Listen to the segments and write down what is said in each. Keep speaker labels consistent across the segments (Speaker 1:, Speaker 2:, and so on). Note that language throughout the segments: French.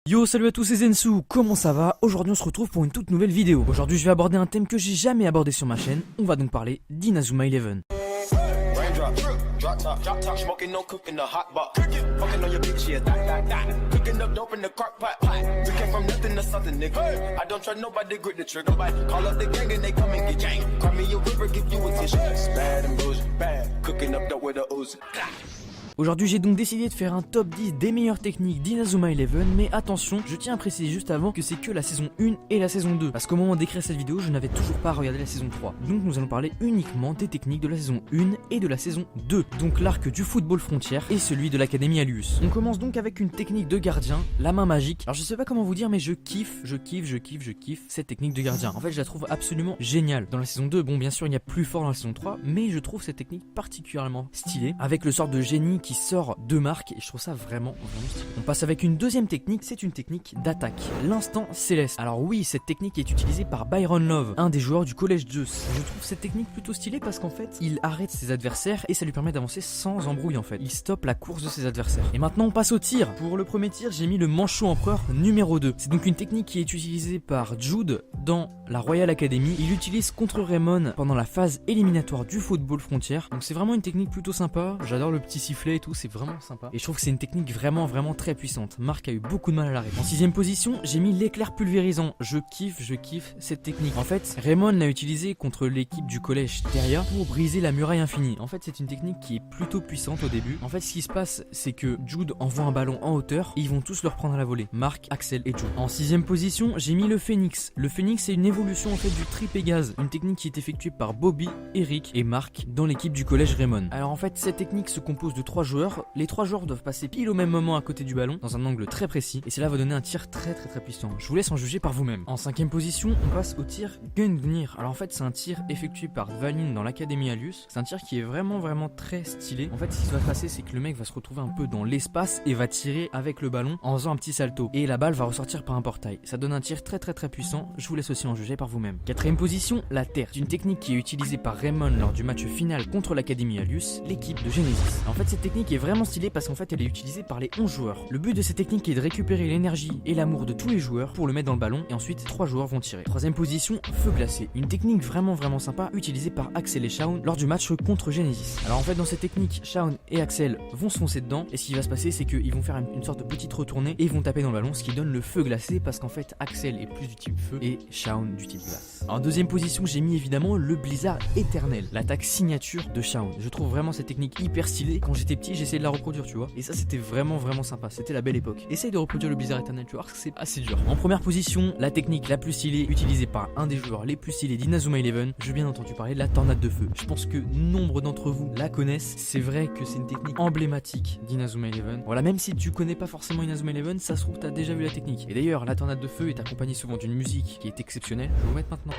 Speaker 1: Yo, salut à tous, c'est Zensu, comment ça va? Aujourd'hui on se retrouve pour une toute nouvelle vidéo. Aujourd'hui je vais aborder un thème que j'ai jamais abordé sur ma chaîne. On va donc parler d'Inazuma Eleven. Aujourd'hui j'ai donc décidé de faire un top 10 des meilleures techniques d'Inazuma Eleven, mais attention, je tiens à préciser juste avant que c'est que la saison 1 et la saison 2, parce qu'au moment d'écrire cette vidéo je n'avais toujours pas regardé la saison 3, donc nous allons parler uniquement des techniques de la saison 1 et de la saison 2, donc l'arc du football frontière et celui de l'Académie Allius. On commence donc avec une technique de gardien, la main magique. Alors je sais pas comment vous dire mais je kiffe cette technique de gardien. En fait je la trouve absolument géniale. Dans la saison 2, bon bien sûr il y a plus fort dans la saison 3, mais je trouve cette technique particulièrement stylée, avec le sort de génie qui sort de marque et je trouve ça vraiment stylé. On passe avec une deuxième technique, c'est une technique d'attaque, l'instant céleste. Alors oui, cette technique est utilisée par Byron Love, un des joueurs du collège Zeus. Je trouve cette technique plutôt stylée parce qu'en fait, il arrête ses adversaires et ça lui permet d'avancer sans embrouille en fait. Il stoppe la course de ses adversaires. Et maintenant on passe au tir. Pour le premier tir, j'ai mis le manchot empereur numéro 2. C'est donc une technique qui est utilisée par Jude dans la Royal Academy. Il l'utilise contre Raymond pendant la phase éliminatoire du football frontière. Donc c'est vraiment une technique plutôt sympa. J'adore le petit sifflet et tout, c'est vraiment sympa. Et je trouve que c'est une technique vraiment très puissante. Marc a eu beaucoup de mal à l'arrêter. En 6ème position, j'ai mis l'éclair pulvérisant. Je kiffe cette technique. En fait, Raymond l'a utilisé contre l'équipe du collège Teria pour briser la muraille infinie. En fait, c'est une technique qui est plutôt puissante au début. En fait, ce qui se passe, c'est que Jude envoie un ballon en hauteur et ils vont tous le reprendre à la volée. Marc, Axel et Jude. En 6ème position, j'ai mis le Phoenix. Le Phoenix, c'est une évolution en fait du tripégase, une technique qui est effectuée par Bobby, Eric et Marc dans l'équipe du collège Raymond. Alors en fait, cette technique se compose de 3 joueurs. Les 3 joueurs doivent passer pile au même moment à côté du ballon dans un angle très précis et cela va donner un tir très puissant. Je vous laisse en juger par vous-même. En 5ème position, on passe au tir Gungnir. Alors en fait, c'est un tir effectué par Valin dans l'Académie Allius. C'est un tir qui est vraiment très stylé. En fait, ce qui va se passer, c'est que le mec va se retrouver un peu dans l'espace et va tirer avec le ballon en faisant un petit salto et la balle va ressortir par un portail. Ça donne un tir très puissant. Je vous laisse aussi en juger par vous-même. 4ème position, la terre. C'est une technique qui est utilisée par Raymond lors du match final contre l'Académie Allius, l'équipe de Genesis. En fait, cette technique est vraiment stylée parce qu'en fait, elle est utilisée par les 11 joueurs. Le but de cette technique est de récupérer l'énergie et l'amour de tous les joueurs pour le mettre dans le ballon et ensuite 3 joueurs vont tirer. 3ème position, feu glacé. Une technique vraiment sympa utilisée par Axel et Shaun lors du match contre Genesis. Alors en fait, dans cette technique, Shaun et Axel vont se foncer dedans et ce qui va se passer, c'est qu'ils vont faire une sorte de petite retournée et ils vont taper dans le ballon, ce qui donne le feu glacé parce qu'en fait, Axel est plus du type feu et Shaun du type glace. En 2ème position, j'ai mis évidemment le blizzard éternel, l'attaque signature de Shaun. Je trouve vraiment cette technique hyper stylée. Quand j'étais petit, j'essayais de la reproduire, tu vois. Et ça, c'était vraiment sympa. C'était la belle époque. Essaye de reproduire le blizzard éternel, tu vois, parce que c'est assez dur. En première position, la technique la plus stylée utilisée par un des joueurs les plus stylés d'Inazuma Eleven. J'ai bien entendu parler de la tornade de feu. Je pense que nombre d'entre vous la connaissent. C'est vrai que c'est une technique emblématique d'Inazuma Eleven. Voilà, même si tu connais pas forcément Inazuma Eleven, ça se trouve t'as déjà vu la technique. Et d'ailleurs, la tornade de feu est accompagnée souvent d'une musique qui est exceptionnelle. Je vais vous mettre maintenant.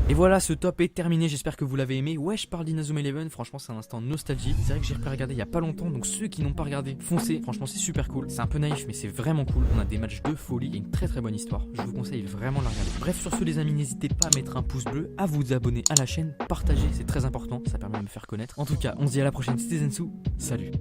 Speaker 1: Et voilà, ce top est terminé, j'espère que vous l'avez aimé. Ouais, je parle d'Inazuma Eleven, franchement c'est un instant nostalgie. C'est vrai que j'ai repris à regarder il y a pas longtemps, donc ceux qui n'ont pas regardé, foncez, franchement c'est super cool. C'est un peu naïf mais c'est vraiment cool, on a des matchs de folie, il y a une très bonne histoire. Je vous conseille vraiment de la regarder. Bref, sur ce les amis, n'hésitez pas à mettre un pouce bleu, à vous abonner à la chaîne, partager, c'est très important, ça permet de me faire connaître. En tout cas, on se dit à la prochaine, c'était Zensu, salut.